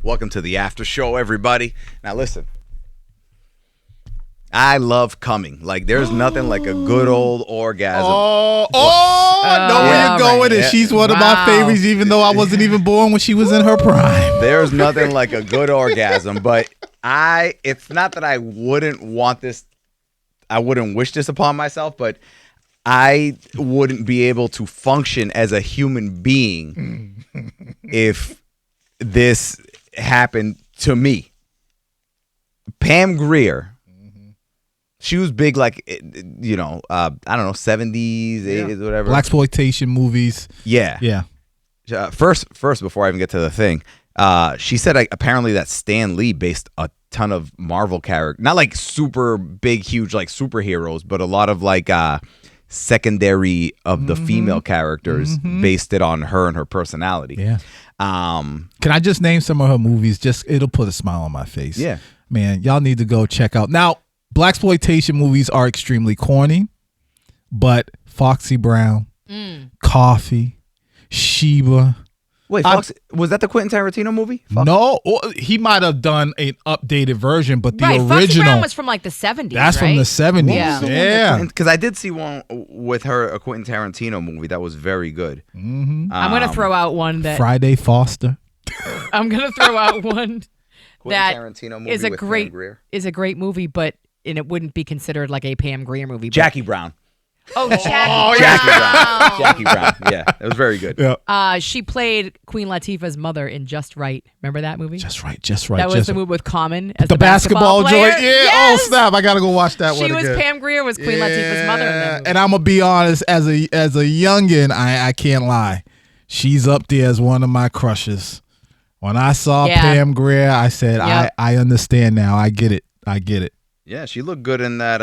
Welcome to the after show, everybody. Now listen, I love coming. Like, there's nothing like a good old orgasm. I know where you're going, and she's one of my favorites, even though I wasn't even born when she was in her prime. There's nothing like a good orgasm, but it's not that I wouldn't want this, I wouldn't wish this upon myself, but I wouldn't be able to function as a human being if this happened to me. Pam Grier, she was big, like, I don't know, 70s, 80s, whatever. Blaxploitation movies. Yeah. First, before I even get to the thing, she said apparently that Stan Lee based a ton of Marvel characters, not like super big, huge, like superheroes, but a lot of like secondary of the female characters based it on her and her personality. Yeah. Can I just name some of her movies? It'll put a smile on my face. Yeah. Man, y'all need to go check out. Now, blaxploitation movies are extremely corny, but Foxy Brown, Coffee, Sheba. Wait, Fox, was that the Quentin Tarantino movie? No, he might have done an updated version, but the original. Foxy Brown was from like the 70s. That's right? from the 70s. Yeah. Because I did see one with her, a Quentin Tarantino movie that was very good. I'm going to throw out one that. Friday Foster. I'm going to throw out one that Tarantino movie is a with great Pam Grier. is a great movie, but it wouldn't be considered like a Pam Grier movie. Jackie Brown. Oh, Jackie Brown. Jackie Brown. Yeah, it was very good. Yeah. She played Queen Latifah's mother in Just Right. Remember that movie? Just right. That was the movie with Common as the basketball player. joint. Yeah. Yes! Oh snap! I gotta go watch that one. She was again. Pam Grier was Queen Latifah's mother in that movie. And I'm gonna be honest, as a youngin, I can't lie. She's up there as one of my crushes. When I saw Pam Grier, I said, I understand now. I get it. Yeah, she looked good in that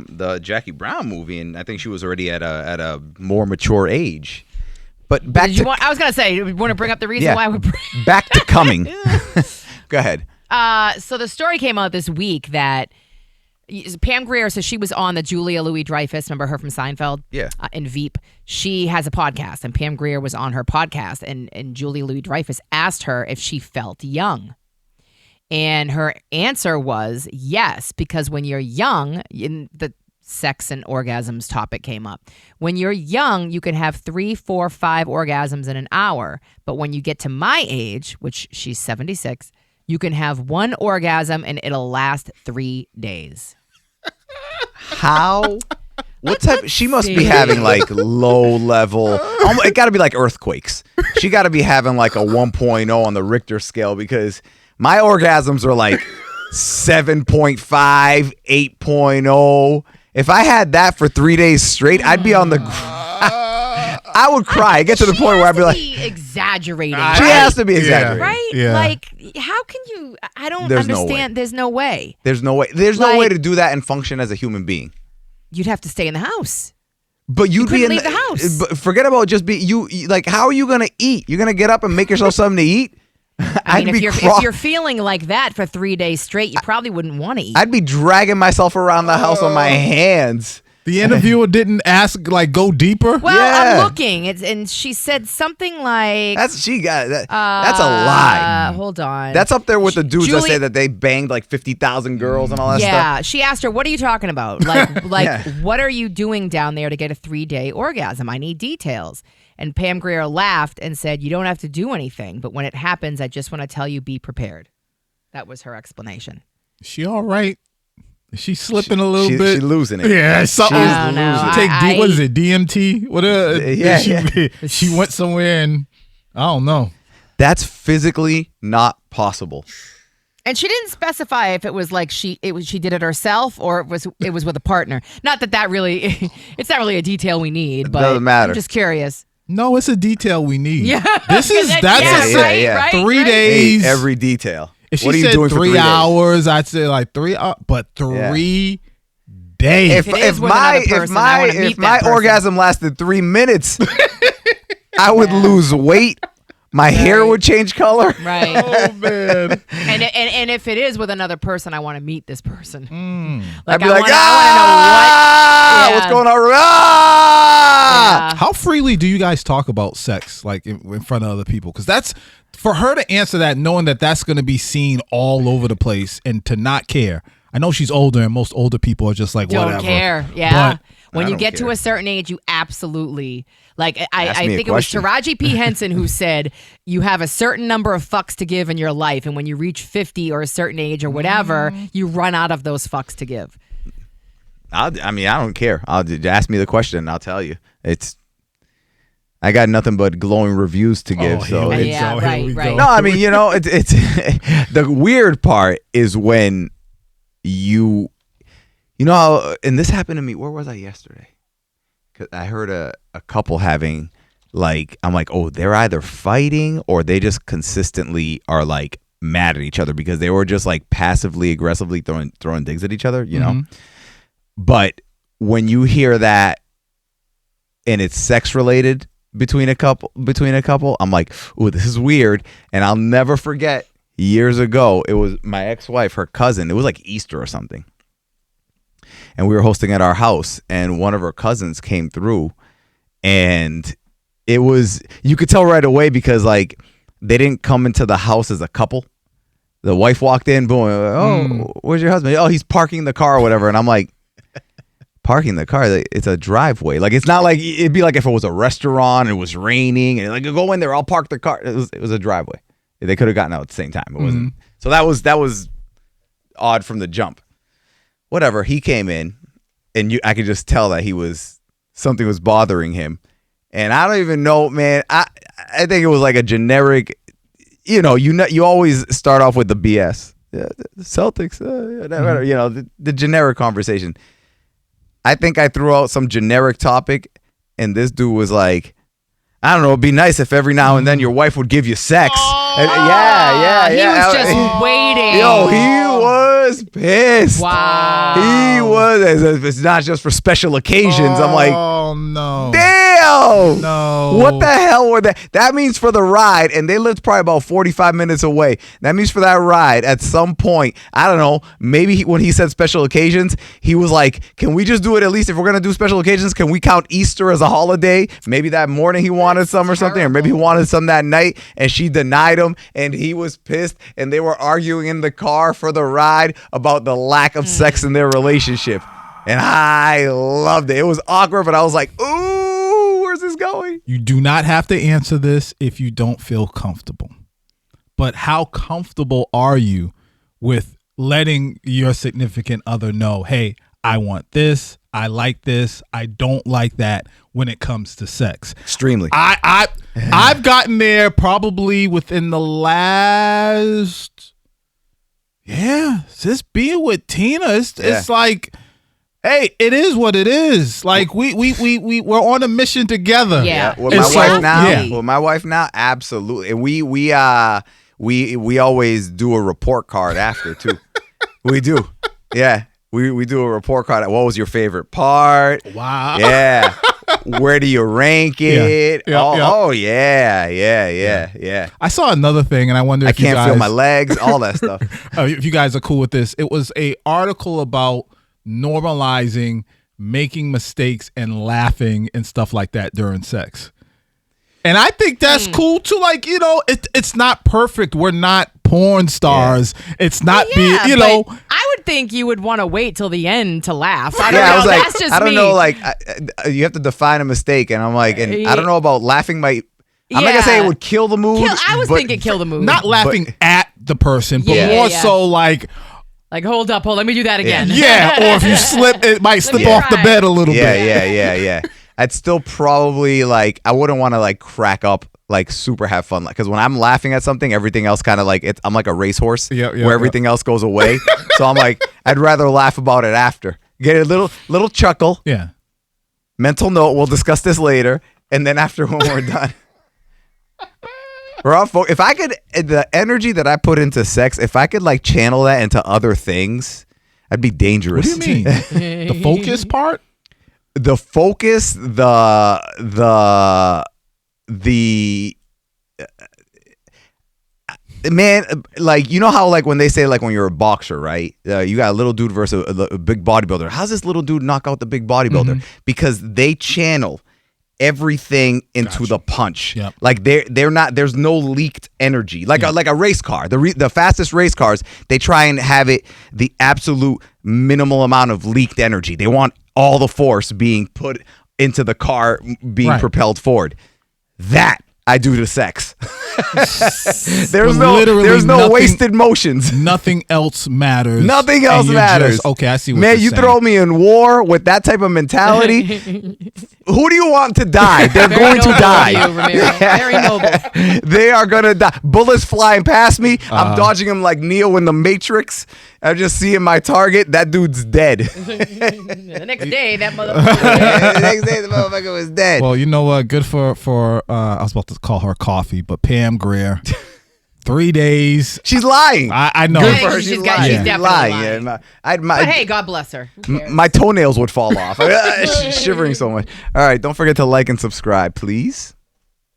the Jackie Brown movie, and I think she was already at a more mature age. But back I was gonna say, you want to bring up the reason why we're back to coming. Go ahead. So the story came out this week that Pam Grier, so she was on the Julia Louis-Dreyfus, remember her from Seinfeld? Yeah. In Veep. She has a podcast, and Pam Grier was on her podcast, and Julia Louis-Dreyfus asked her if she felt young. And her answer was yes, because when you're young, in the sex and orgasms topic came up. When you're young, you can have 3, 4, 5 orgasms in an hour. But when you get to my age, which she's 76, you can have 1 orgasm and it'll last 3 days. How? What type? She must be having like low level. It got to be like earthquakes. She got to be having like a 1.0 on the Richter scale, because my orgasms are like 7.5, 8.0. If I had that for 3 days straight, I'd be on the. I would cry. I get to the point where I'd be like, exaggerating. She has to be exaggerating, right? Yeah. Like, how can you? I don't There's understand. There's no way. There's no way. There's no way to do that and function as a human being. You'd have to stay in the house. But you'd be in leave the house. But forget about just be you. Like, how are you gonna eat? You're gonna get up and make yourself something to eat? I mean, if you're feeling like that for 3 days straight, you probably wouldn't want to eat. I'd be dragging myself around the house on my hands. The interviewer didn't ask, like, go deeper? Well, Yeah. I'm looking, and she said something like... That's a lie. Hold on. That's up there with the dudes that Julie- say that they banged like 50,000 girls and all that stuff. Yeah, she asked her, what are you talking about? Like, what are you doing down there to get a 3-day orgasm? I need details. And Pam Grier laughed and said, you don't have to do anything, but when it happens, I just want to tell you, be prepared. That was her explanation. She all right? She's slipping a little bit. She's losing it. Yeah, something. No. What is it? DMT? What? She went somewhere and I don't know. That's physically not possible. And she didn't specify if it was like she did it herself or it was with a partner. Not that really, it's not really a detail we need, but doesn't matter. I'm just curious. No, it's a detail we need. Yeah, that's right, 3 days. Every detail. If what are she you said doing for 3 hours, I'd say like 3 hours, but 3 days. If my orgasm lasted 3 minutes, I would lose weight. My hair would change color. Right. Oh, man. And if it is with another person, I want to meet this person. I'd be I like, want to know what's going on? Ah! How freely do you guys talk about sex, like in front of other people? Because that's for her to answer that, knowing that that's going to be seen all over the place, and to not care. I know she's older, and most older people are just like, whatever. Don't care. Yeah. But when you get care. to a certain age, you absolutely I think it was question. Taraji P. Henson who said you have a certain number of fucks to give in your life, and when you reach 50 or a certain age or whatever, you run out of those fucks to give. I don't care. Ask me the question, and I'll tell you. I got nothing but glowing reviews to give. Right. No, I mean, it's the weird part is when you know how, and this happened to me. Where was I yesterday? Because I heard a couple having, like, I'm like, oh, they're either fighting or they just consistently are like mad at each other because they were just like passively aggressively throwing digs at each other, you know. But when you hear that and it's sex related between a couple, I'm like, ooh, this is weird. And I'll never forget, years ago, it was my ex-wife, her cousin. It was like Easter or something. And we were hosting at our house, and one of her cousins came through, and it was, you could tell right away because like they didn't come into the house as a couple. The wife walked in, boom, oh, where's your husband? Oh, he's parking the car or whatever. And I'm like, parking the car, it's a driveway. Like, it's not like, it'd be like if it was a restaurant and it was raining and like, go in there, I'll park the car. It was a driveway. They could have gotten out at the same time. It wasn't. So that was odd from the jump. Whatever. He came in, and I could just tell that something was bothering him. And I don't even know, man. I think it was like a generic, you always start off with the BS. Yeah, the Celtics, the generic conversation. I think I threw out some generic topic, and this dude was like, I don't know, it'd be nice if every now and then your wife would give you sex. And He was just waiting. Yo, he was pissed. Wow. He was. It's not just for special occasions. I'm like, oh, no. Damn. No. What the hell were that? That means for the ride, and they lived probably about 45 minutes away. That means for that ride, at some point, I don't know, maybe when he said special occasions, he was like, can we just do it at least if we're going to do special occasions? Can we count Easter as a holiday? Maybe that morning he wanted some or something, or maybe he wanted some that night, and she denied him, and he was pissed, and they were arguing in the car for the ride about the lack of sex in their relationship. And I loved it. It was awkward, but I was like, ooh, where's this going? You do not have to answer this if you don't feel comfortable. But how comfortable are you with letting your significant other know, hey, I want this, I like this, I don't like that when it comes to sex? Extremely. I've gotten there probably within the last, just being with Tina. It's like, hey, it is what it is. Like we're on a mission together. Yeah. With my wife now, absolutely. And we always do a report card after too. We do. Yeah. We do a report card. What was your favorite part? Wow. Yeah. Where do you rank it? Yeah. Oh, yeah. I saw another thing, and I wonder if I can't feel my legs, all that stuff. If you guys are cool with this. It was a article about normalizing making mistakes and laughing and stuff like that during sex. And I think that's cool too. Like, it's not perfect. We're not porn stars. Yeah. It's not I would think you would want to wait till the end to laugh. I don't know. I was like, that's just I don't me. know. Like, you have to define a mistake, and I'm like, and I don't know about laughing. I'm not gonna say it would kill the mood. I was thinking kill the mood. Not laughing at the person, but more so like hold up, let me do that again. Yeah, or if you slip, it might slip off the bed a little bit. Yeah. I'd still probably I wouldn't want to crack up, super have fun, because when I'm laughing at something, everything else kind of I'm like a racehorse where everything else goes away. So I'm like, I'd rather laugh about it after, get a little chuckle. Yeah. Mental note: we'll discuss this later, and then after when we're done. If I could, the energy that I put into sex, if I could channel that into other things, I'd be dangerous. What do you mean? The focus part? The focus, man, like, you know how, like, when they say, like, when you're a boxer, right? You got a little dude versus a big bodybuilder. How's this little dude knock out the big bodybuilder? Because they channel everything into the punch. Yep. Like, they're not. There's no leaked energy. Like a race car. The fastest race cars, they try and have it the absolute minimal amount of leaked energy. They want all the force being put into the car being propelled forward. That I do to sex. there's no wasted motions. Nothing else matters. Nothing else matters. Okay, I see what man, you're saying. throw me in war with that type of mentality. Who do you want to die? They're going to die. You, Ramiro. Very noble. They are going to die. Bullets flying past me. I'm dodging them like Neo in the Matrix. I'm just seeing my target. That dude's dead. The next day, that motherfucker. The next day, the motherfucker was dead. Well, you know what? Good for I was about to call her Coffee, but Pam Grier. 3 days. She's lying. I know. Good for her. She's definitely lying. Yeah, but hey, God bless her. My toenails would fall off. Shivering so much. All right, don't forget to like and subscribe, please.